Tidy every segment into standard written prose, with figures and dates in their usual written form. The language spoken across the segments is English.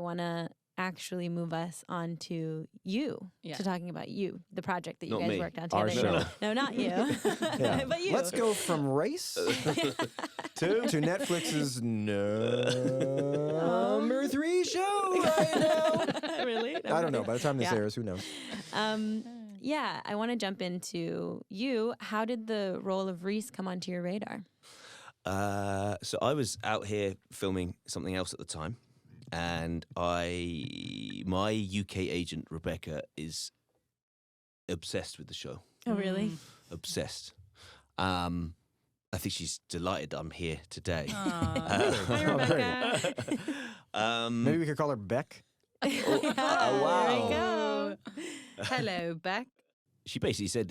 want to actually move us on to you, to talking about you, the project that you guys worked on together. Our show. No, not you. But you. Let's go from race to Netflix's number 3 show right now. Really? I don't know. By the time this airs, who knows? Yeah, I want to jump into you. How did the role of Rhys come onto your radar? So I was out here filming something else at the time, and my UK agent Rebecca is obsessed with the show. Oh, really? Obsessed. I think she's delighted I'm here today. Hi, Rebecca. Maybe we could call her Beck. Wow. There we go. Hello, Beck. She basically said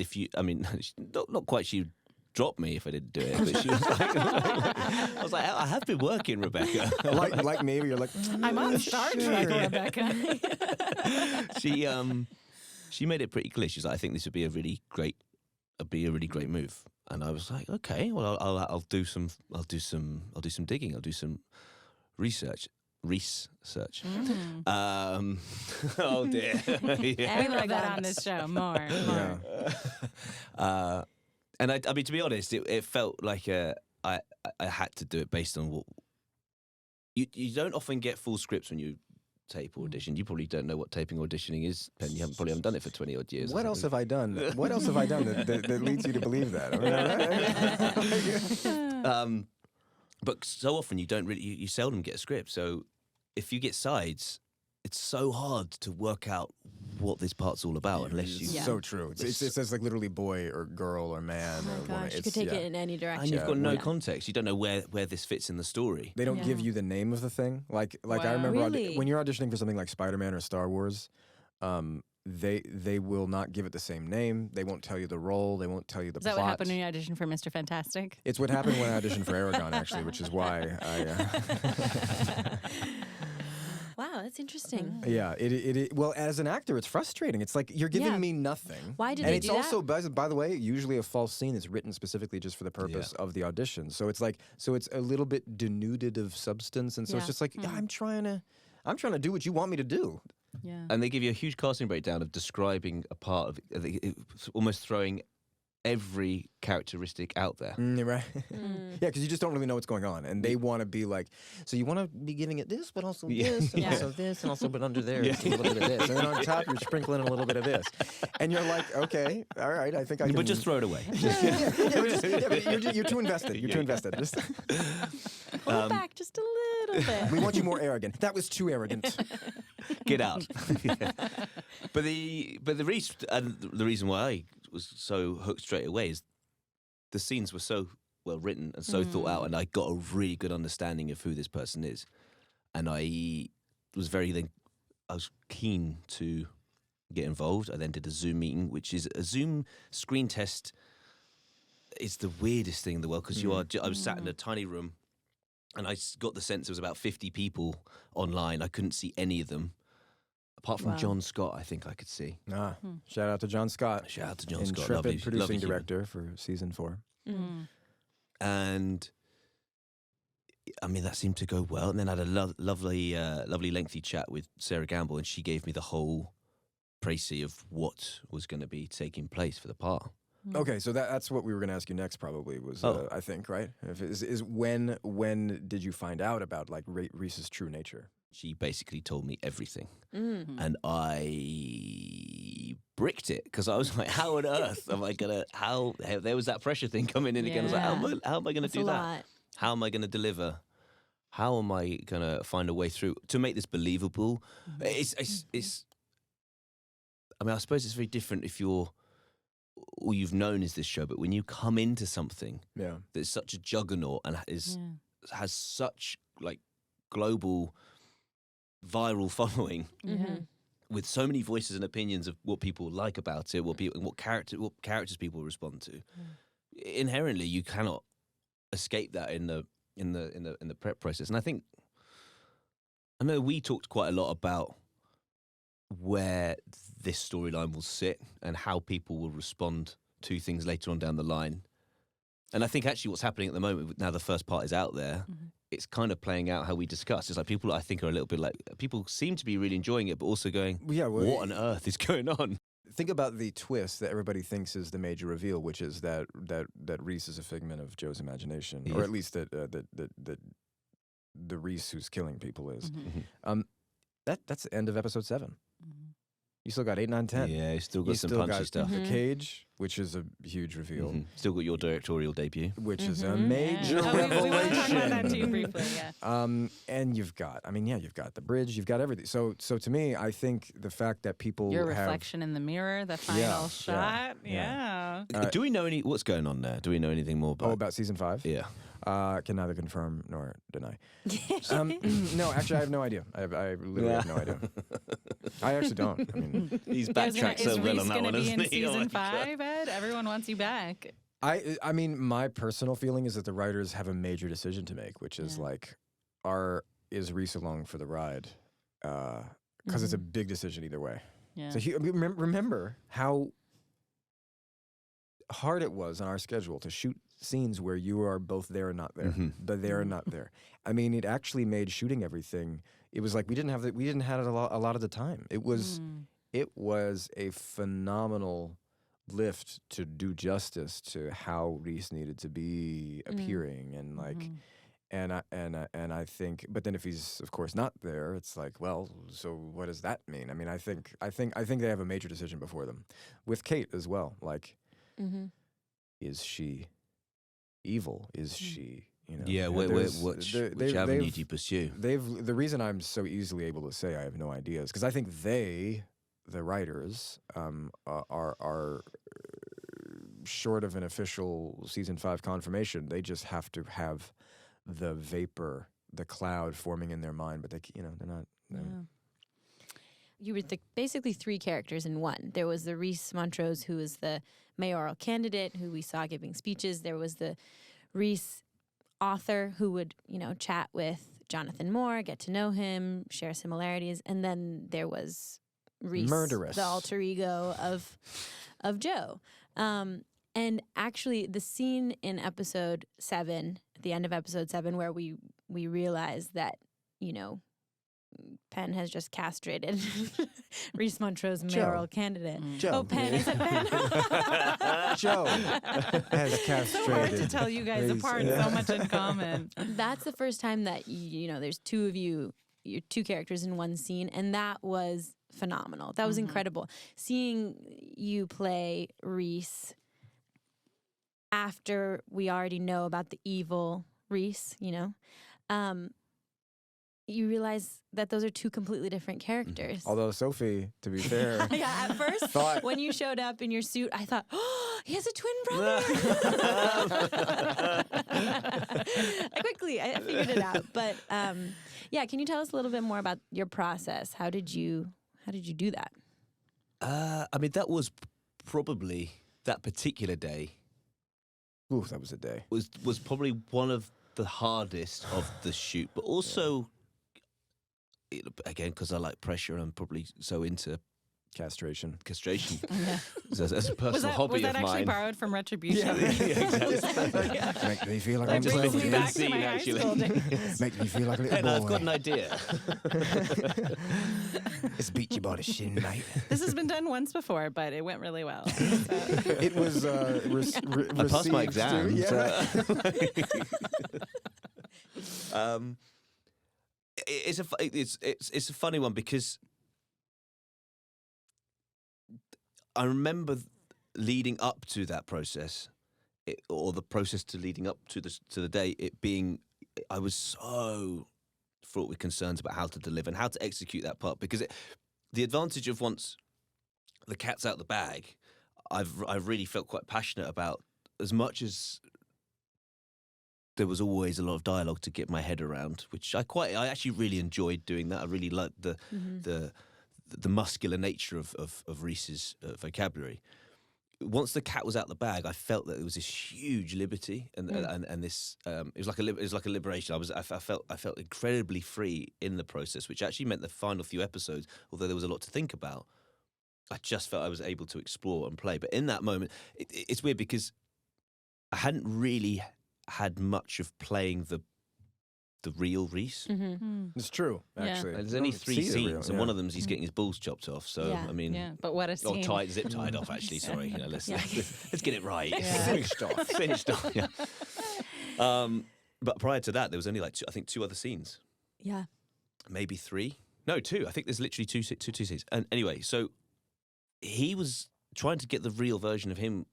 not quite she'd drop me if I didn't do it, but she was like, I was like, I have been working, Rebecca. like me, you're like, I'm on Star Trek, Rebecca. She made it pretty clear. She's like, I think this would be a really great move. And I was like, okay, well, I'll do some digging. I'll do some research. Research. Oh dear. We love that on this show. More. And I mean, to be honest, it felt like I had to do it based on what you don't often get full scripts when you tape or audition. You probably don't know what taping or auditioning is, Penn. You haven't done it for 20 odd years. What else have I done? What else have I done that leads you to believe that? But so often you don't really, you seldom get a script. So if you get sides, it's so hard to work out what this part's all about unless you. So true. It says like literally boy or girl or man or woman. You could take it in any direction. And you've got no context. You don't know where this fits in the story. They don't give you the name of the thing. Like I remember when you're auditioning for something like Spider-Man or Star Wars, they will not give it the same name. They won't tell you the role. They won't tell you the plot. Is that what happened when you auditioned for Mr. Fantastic? It's what happened when I auditioned for Aragon, actually, which is why I... Wow, that's interesting. Yeah, well, as an actor, it's frustrating. It's like, you're giving me nothing. Why did and they it's do also, by the way, usually a false scene that's written specifically just for the purpose of the audition. So it's like, it's a little bit denuded of substance, and so it's just like, I'm trying to do what you want me to do. Yeah. And they give you a huge casting breakdown of describing a part of it, almost throwing every characteristic out there. Right. Yeah, because you just don't really know what's going on. And they want to be like, so you want to be giving it this, but also this, and also this, and also, but under there, it's a little bit of this. And then on top, you're sprinkling a little bit of this. And you're like, okay, all right, I think I can... But just throw it away. But you're too invested. You're too invested. Just... Pull it back just a little bit. We want you more arrogant. That was too arrogant. Get out. But the reason why I was so hooked straight away is the scenes were so well written and so thought out, and I got a really good understanding of who this person is, and I was keen to get involved. I then did a Zoom meeting, which is a Zoom screen test. It's the weirdest thing in the world because I was sat in a tiny room, and I got the sense there was about 50 people online. I couldn't see any of them. Apart from John Scott, I think I could see. Shout out to John Scott. Shout out to John Scott. Intrepid producing director for season 4. And I mean, that seemed to go well. And then I had a lovely lengthy chat with Sarah Gamble, and she gave me the whole précis of what was going to be taking place for the part. Okay, so that's what we were going to ask you next. Probably was I think, right? Is when did you find out about like Rhys's true nature? She basically told me everything, and I bricked it because I was like, "How on earth am I gonna? How there was that pressure thing coming in again? I was like, how am I gonna do that? How am I gonna deliver? How am I gonna find a way through to make this believable? It's. I mean, I suppose it's very different if all you've known is this show, but when you come into something that's such a juggernaut and has such like global viral following with so many voices and opinions of what people like about it, what characters people respond to, inherently you cannot escape that in the prep process. And I know we talked quite a lot about where this storyline will sit and how people will respond to things later on down the line. And I think actually what's happening at the moment, now the first part is out there, it's kind of playing out how we discussed. It's like people, I think, are a little bit like, people seem to be really enjoying it, but also going, what on earth is going on? Think about the twist that everybody thinks is the major reveal, which is that Rhys is a figment of Joe's imagination, or at least that the Rhys who's killing people is. That's the end of episode 7. You still got 8, 9, 10. Yeah, you still got some punchy stuff. The cage, which is a huge reveal. Still got your directorial debut, which is a major revelation. We want to talk about that too briefly. And you've got the bridge, you've got everything. So to me, I think the fact that people your reflection in the mirror, the final shot. Do we know what's going on there? Do we know anything more about season 5? Yeah. Can neither confirm nor deny. No, actually, I have no idea. I literally have no idea. I actually don't. I mean, he's backtracked so well on that one, isn't he? Season 5, Ed? Everyone wants you back. I mean, my personal feeling is that the writers have a major decision to make, which is like, is Rhys along for the ride? Because it's a big decision either way. Yeah. So remember how hard it was on our schedule to shoot scenes where you are both there and not there, but there and not there. I mean, it actually made shooting everything. It was like we didn't have it a lot of the time. It was a phenomenal lift to do justice to how Rhys needed to be appearing and like. And I think, but then if he's of course not there, it's like, well, so what does that mean? I mean, I think they have a major decision before them, with Kate as well. Like, is she evil? Is she, which avenue do you pursue? The reason I'm so easily able to say I have no idea is because I think the writers, are short of an official season 5 confirmation. They just have to have the vapor, the cloud forming in their mind, but they're not. You were basically 3 characters in one. There was the Rhys Montrose, who was the mayoral candidate, who we saw giving speeches. There was the Rhys author, who would, chat with Jonathan Moore, get to know him, share similarities. And then there was Rhys, murderous, the alter ego of Joe. And actually, the scene in episode 7, at the end of episode 7, where we realize that, Penn has just castrated Rhys Montrose mayoral candidate. Joe. Oh, Penn. I said Penn. Joe has castrated. So hard to tell you guys apart. So much in common. That's the first time that, there's 2 of you, you're 2 characters in one scene. And that was phenomenal. That was incredible. Seeing you play Rhys after we already know about the evil Rhys, you realize that those are 2 completely different characters. Although Sophie, to be fair, at first, when you showed up in your suit, I thought, oh, he has a twin brother. I figured it out. But can you tell us a little bit more about your process? How did you do that? I mean, that was probably that particular day. Ooh, that was a day. Was probably one of the hardest of the shoot, but also. Again, because I like pressure and I'm probably so into castration. As a personal hobby was that of mine. actually borrowed from Retribution? Exactly. Make me feel like I'm brings me back to my high school days. Make me feel like a little boy. I've got an idea. Let's beat you by the shin, mate. This has been done once before, but it went really well. So. It was I passed my exam. It's a funny one because I remember leading up to that process, or the process to leading up to the day, it being, I was so fraught with concerns about how to deliver and how to execute that part, because the advantage of once the cat's out the bag, I've really felt quite passionate about, as much as there was always a lot of dialogue to get my head around, which I actually really enjoyed doing that. I really liked the muscular nature of Rhys's vocabulary. Once the cat was out the bag, I felt that there was this huge liberty, and this it was like a liberation. I felt incredibly free in the process, which actually meant the final few episodes, although there was a lot to think about, I just felt I was able to explore and play. But in that moment, it's weird because I hadn't really had much of playing the real Rhys. It's true, Yeah. actually. There's You only don't 3 see the scenes, real- and one of them is he's getting his balls chopped off. So Yeah. I mean, Yeah, but what a or scene. zip tied off. Actually, sorry. You know, let's get it right. Yeah. Finished off. Finished off. Yeah. But prior to that, there was only like two other scenes, Yeah. maybe 3. No, 2. I think there's literally two scenes. And anyway, so he was trying to get the real version of him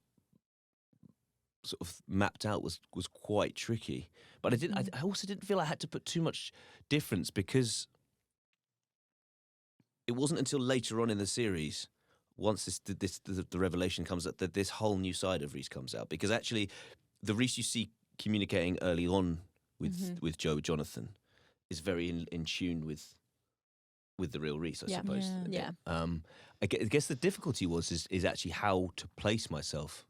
sort of mapped out was quite tricky. But I also didn't feel I had to put too much difference, because it wasn't until later on in the series, once the revelation comes out, that this whole new side of Rhys comes out. Because actually, the Rhys you see communicating early on with Jonathan is very in tune with the real Rhys, I suppose. Yeah. I guess the difficulty is actually how to place myself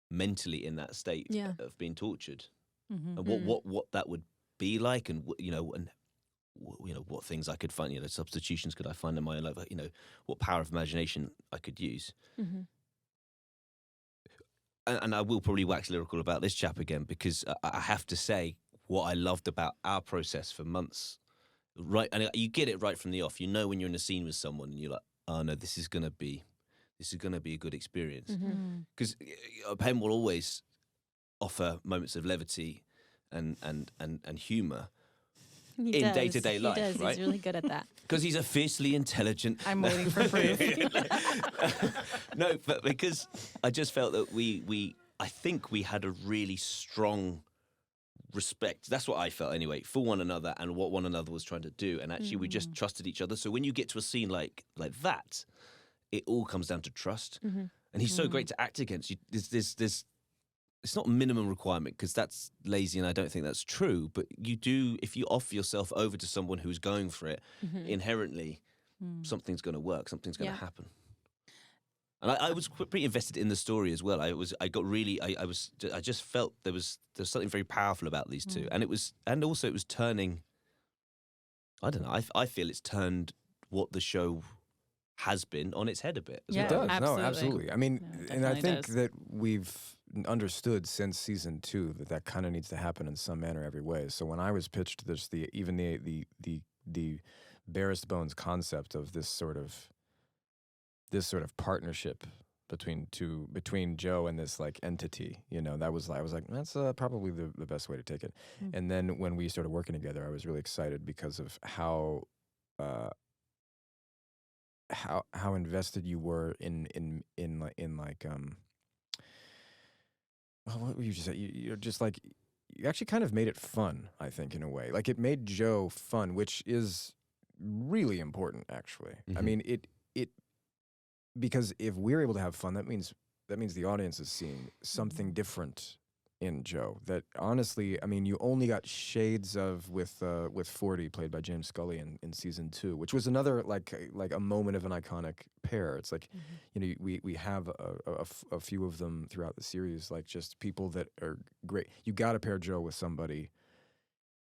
mentally in that state of being tortured, and what that would be like, and what things I could find, substitutions could I find in my own life, what power of imagination I could use. And I will probably wax lyrical about this chap again, because I have to say what I loved about our process for months. Right, and you get it right from the off. You know when you're in a scene with someone, and you're like, "Oh no, this is gonna be a good experience." Because Penn will always offer moments of levity and humour in day-to-day life. He does. Right? He's really good at that. Because he's a fiercely intelligent. I'm waiting for proof. No, but because I just felt that I think we had a really strong respect. That's what I felt anyway, for one another and what one another was trying to do. And actually, we just trusted each other. So when you get to a scene like that, it all comes down to trust. And he's so great to act against. There's it's not a minimum requirement, because that's lazy, and I don't think that's true. But you do, if you offer yourself over to someone who's going for it, inherently, something's going to work. Something's going to happen. And I was pretty invested in the story as well. I just felt there was something very powerful about these two, and also it was turning. I don't know. I feel it's turned what the show has been on its head a bit. Yeah, It does. absolutely. No, absolutely. I mean, Yeah, and I definitely think does. that we've understood since season 2 that kind of needs to happen in some manner every way. So when I was pitched this, the barest bones concept of this sort of partnership between Joe and this like entity, that was, I was like, that's probably the best way to take it. And then when we started working together, I was really excited because of how invested you were in like well, what were you just saying? You're just like, you actually kind of made it fun, I think, in a way. Like, it made Joe fun, which is really important, actually. I mean, it because if we're able to have fun, that means the audience is seeing something different in Joe. That honestly, I mean, you only got shades of with 40, played by James Scully in season 2, which was another like a moment of an iconic pair. It's like, we have a few of them throughout the series, like just people that are great. You got to pair Joe with somebody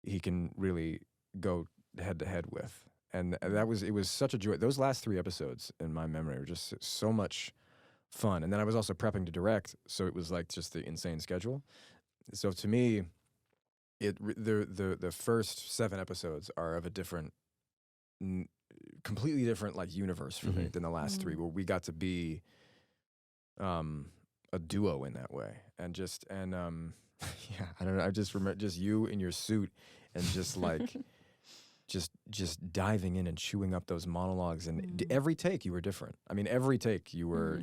he can really go head to head with. And it was such a joy. Those last 3 episodes in my memory were just so much fun. And then I was also prepping to direct, so it was like just the insane schedule. So to me, the first 7 episodes are of a different, completely different like universe for me than the last 3, where we got to be a duo in that way. And yeah, I don't know. I just remember just you in your suit and just like. Just diving in and chewing up those monologues, and every take you were different. I mean, every take you were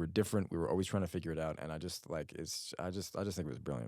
different. We were always trying to figure it out, and I just think it was brilliant.